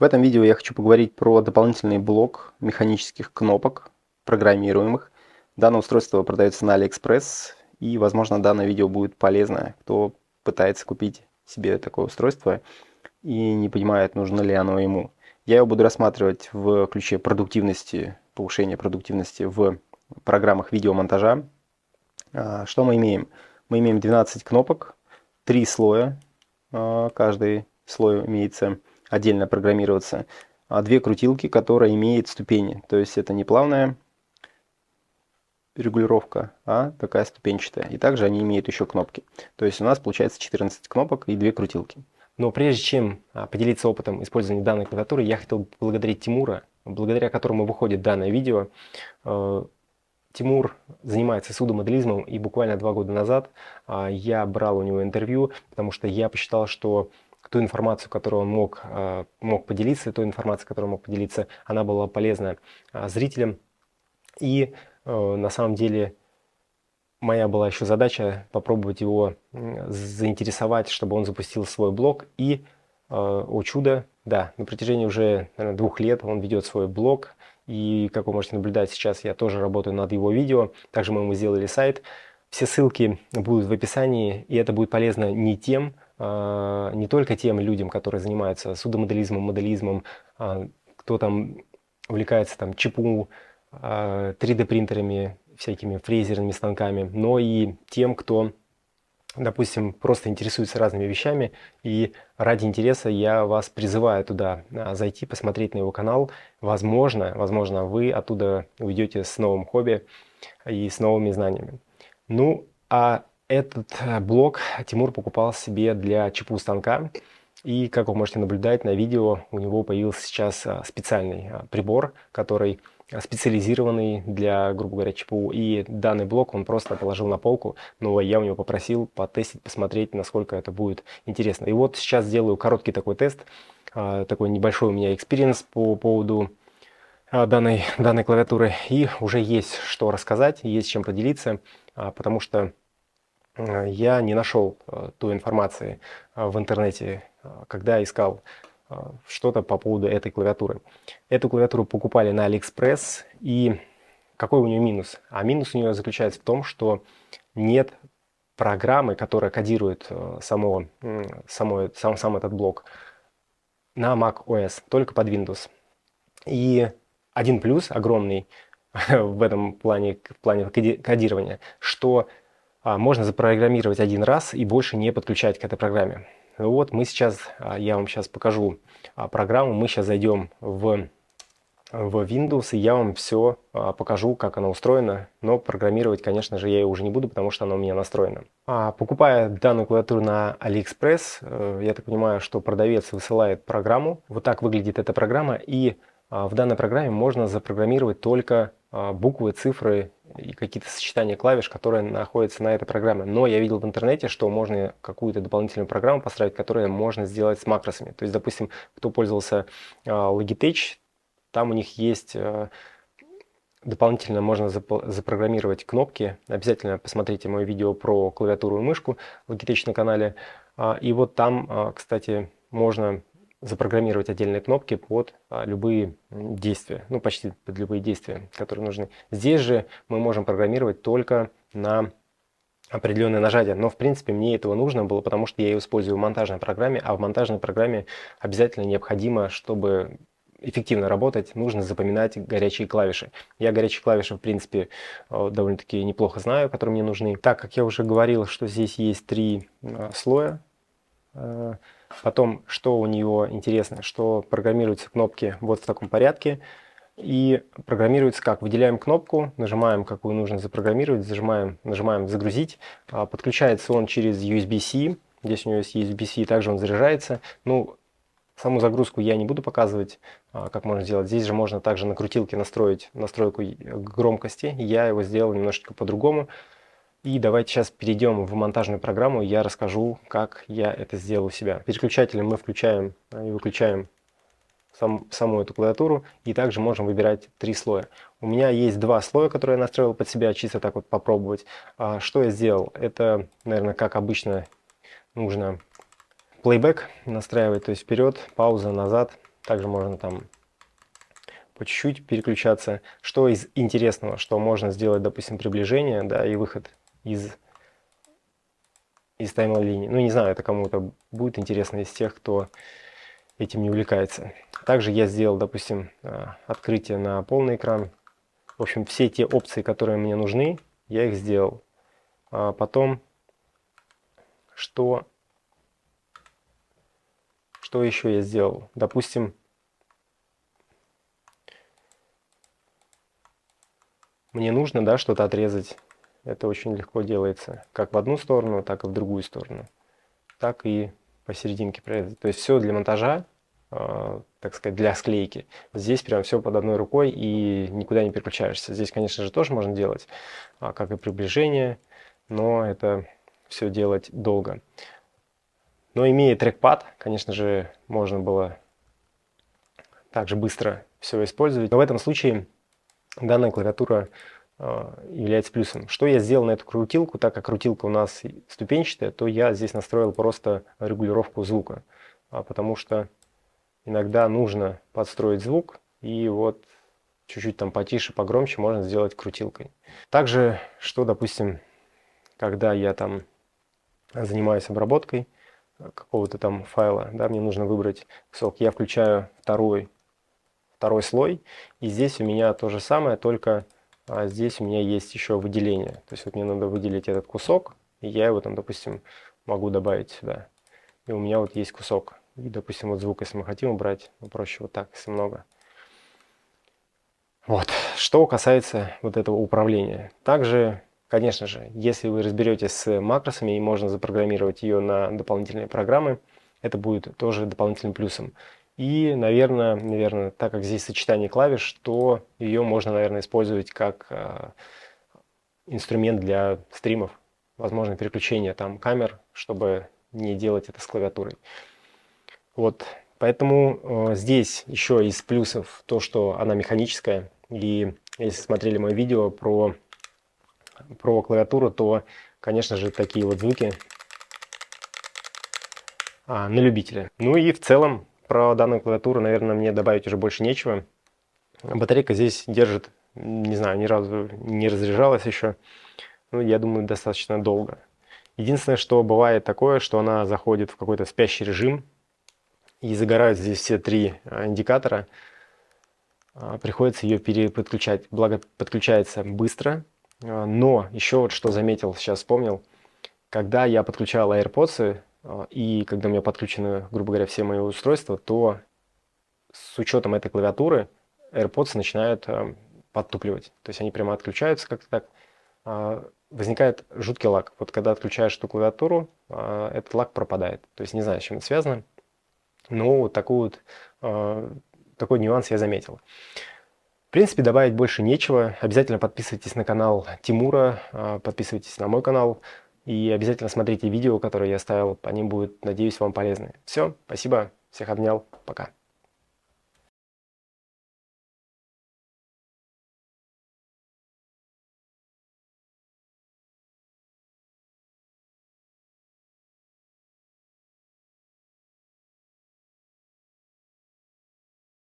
В этом видео я хочу поговорить про дополнительный блок механических кнопок, программируемых. Данное устройство продается на AliExpress, и, возможно, данное видео будет полезно, кто пытается купить себе такое устройство и не понимает, нужно ли оно ему. Я его буду рассматривать в ключе продуктивности, повышения продуктивности в программах видеомонтажа. Что мы имеем? Мы имеем 12 кнопок, 3 слоя, каждый слой имеется отдельно программироваться, две крутилки, которые имеют ступени. То есть это не плавная регулировка, а такая ступенчатая. И также они имеют еще кнопки. То есть у нас получается 14 кнопок и две крутилки. Но прежде чем поделиться опытом использования данной клавиатуры, я хотел поблагодарить Тимура, благодаря которому выходит данное видео. Тимур занимается судомоделизмом, и буквально 2 года назад я брал у него интервью, потому что я посчитал, что ту информацию, которую он мог поделиться, она была полезна зрителям. И на самом деле моя была еще задача попробовать его заинтересовать, чтобы он запустил свой блог. И, о чудо, да, на протяжении уже, наверное, 2 лет он ведет свой блог. И, как вы можете наблюдать, сейчас я тоже работаю над его видео. Также мы ему сделали сайт. Все ссылки будут в описании, и это будет полезно не только тем людям, которые занимаются судомоделизмом, моделизмом, кто там увлекается там ЧПУ, 3D-принтерами, всякими фрезерными станками, но и тем, кто, допустим, просто интересуется разными вещами. И ради интереса я вас призываю туда зайти, посмотреть на его канал. Возможно, вы оттуда уйдете с новым хобби и с новыми знаниями. Ну, а этот блок Тимур покупал себе для ЧПУ станка. И, как вы можете наблюдать на видео, у него появился сейчас специальный прибор, который специализированный для, грубо говоря, ЧПУ. И данный блок он просто положил на полку, но я у него попросил потестить, посмотреть, насколько это будет интересно. И вот сейчас сделаю короткий такой тест, такой небольшой у меня экспириенс по поводу данной клавиатуры. И уже есть что рассказать, есть чем поделиться, потому что я не нашел той информации в интернете, когда искал что-то по поводу этой клавиатуры. Эту клавиатуру покупали на AliExpress, и какой у нее минус? А минус у нее заключается в том, что нет программы, которая кодирует сам этот блок на Mac OS, только под Windows. И один плюс огромный в этом плане, в плане кодирования, что можно запрограммировать один раз и больше не подключать к этой программе. Вот мы сейчас, я вам сейчас покажу программу, мы сейчас зайдем в Windows, и я вам все покажу, как она устроена, но программировать, конечно же, я ее уже не буду, потому что она у меня настроена. Покупая данную клавиатуру на AliExpress, я так понимаю, что продавец высылает программу. Вот так выглядит эта программа, и в данной программе можно запрограммировать только буквы, цифры и какие-то сочетания клавиш, которые находятся на этой программе. Но я видел в интернете, что можно какую-то дополнительную программу построить, которую можно сделать с макросами. То есть, допустим, кто пользовался Logitech, там у них есть дополнительно можно запрограммировать кнопки. Обязательно посмотрите мое видео про клавиатуру и мышку Logitech на канале. И вот там, кстати, можно запрограммировать отдельные кнопки под любые действия, ну почти под любые действия, которые нужны. Здесь же мы можем программировать только на определенное нажатие, но в принципе мне этого нужно было, потому что я ее использую в монтажной программе, а в монтажной программе обязательно необходимо, чтобы эффективно работать, нужно запоминать горячие клавиши. Я горячие клавиши, в принципе, довольно-таки неплохо знаю, которые мне нужны. Так как я уже говорил, что здесь есть 3 слоя. Потом, что у нее интересно, что программируются кнопки вот в таком порядке. И программируется как? Выделяем кнопку, нажимаем, какую нужно запрограммировать, нажимаем «Загрузить». Подключается он через USB-C. Здесь у него есть USB-C, также он заряжается. Ну, саму загрузку я не буду показывать, как можно сделать. Здесь же можно также на крутилке настроить настройку громкости. Я его сделал немножечко по-другому. И давайте сейчас перейдем в монтажную программу, и я расскажу, как я это сделал у себя. Переключателем мы включаем и выключаем саму эту клавиатуру, и также можем выбирать 3 слоя. У меня есть 2 слоя, которые я настроил под себя, чисто так вот попробовать. Что я сделал? Это, наверное, как обычно нужно плейбэк настраивать, то есть вперед, пауза, назад. Также можно там по чуть-чуть переключаться. Что из интересного, что можно сделать, допустим, приближение, да, и выход из таймлайна. Ну, не знаю, это кому-то будет интересно из тех, кто этим не увлекается. Также я сделал, допустим, открытие на полный экран. В общем, все те опции, которые мне нужны, я их сделал. А потом, что еще я сделал? Допустим, мне нужно, да, что-то отрезать. Это очень легко делается. Как в одну сторону, так и в другую сторону. Так и посерединке прорезать. То есть все для монтажа, так сказать, для склейки. Здесь прям все под одной рукой и никуда не переключаешься. Здесь, конечно же, тоже можно делать, как и приближение, но это все делать долго. Но имея трекпад, конечно же, можно было также быстро все использовать. Но в этом случае данная клавиатура является плюсом. Что я сделал на эту крутилку? Так как крутилка у нас ступенчатая, то я здесь настроил просто регулировку звука, потому что иногда нужно подстроить звук, и вот чуть-чуть там потише, погромче можно сделать крутилкой. Также, что, допустим, когда я там занимаюсь обработкой какого-то там файла, да, мне нужно выбрать кусок, я включаю второй слой, и здесь у меня то же самое, только здесь у меня есть еще выделение. То есть вот мне надо выделить этот кусок, и я его там, допустим, могу добавить сюда. И у меня вот есть кусок. И, допустим, вот звук, если мы хотим убрать, ну, проще вот так, если много. Вот. Что касается вот этого управления. Также, конечно же, если вы разберетесь с макросами и можно запрограммировать ее на дополнительные программы, это будет тоже дополнительным плюсом. И, наверное, так как здесь сочетание клавиш, то ее можно, наверное, использовать как инструмент для стримов. Возможно, переключение там камер, чтобы не делать это с клавиатурой. Вот, поэтому здесь еще из плюсов то, что она механическая. И если смотрели мое видео про клавиатуру, то, конечно же, такие вот звуки на любителя. Ну и в целом про данную клавиатуру, наверное, мне добавить уже больше нечего. Батарейка здесь держит, не знаю, ни разу не разряжалась еще. Ну, я думаю, достаточно долго. Единственное, что бывает такое, что она заходит в какой-то спящий режим, и загорают здесь все три индикатора. Приходится ее переподключать. Благо, подключается быстро. Но еще вот что заметил, сейчас вспомнил. Когда я подключал AirPods, и когда у меня подключены, грубо говоря, все мои устройства, то с учетом этой клавиатуры AirPods начинают подтупливать. То есть они прямо отключаются как-то так. Возникает жуткий лаг. Вот когда отключаешь эту клавиатуру, этот лаг пропадает. То есть не знаю, с чем это связано. Но вот такой нюанс я заметил. В принципе, добавить больше нечего. Обязательно подписывайтесь на канал Тимура, подписывайтесь на мой канал. И обязательно смотрите видео, которые я ставил. Они будут, надеюсь, вам полезны. Все, спасибо, всех обнял, пока.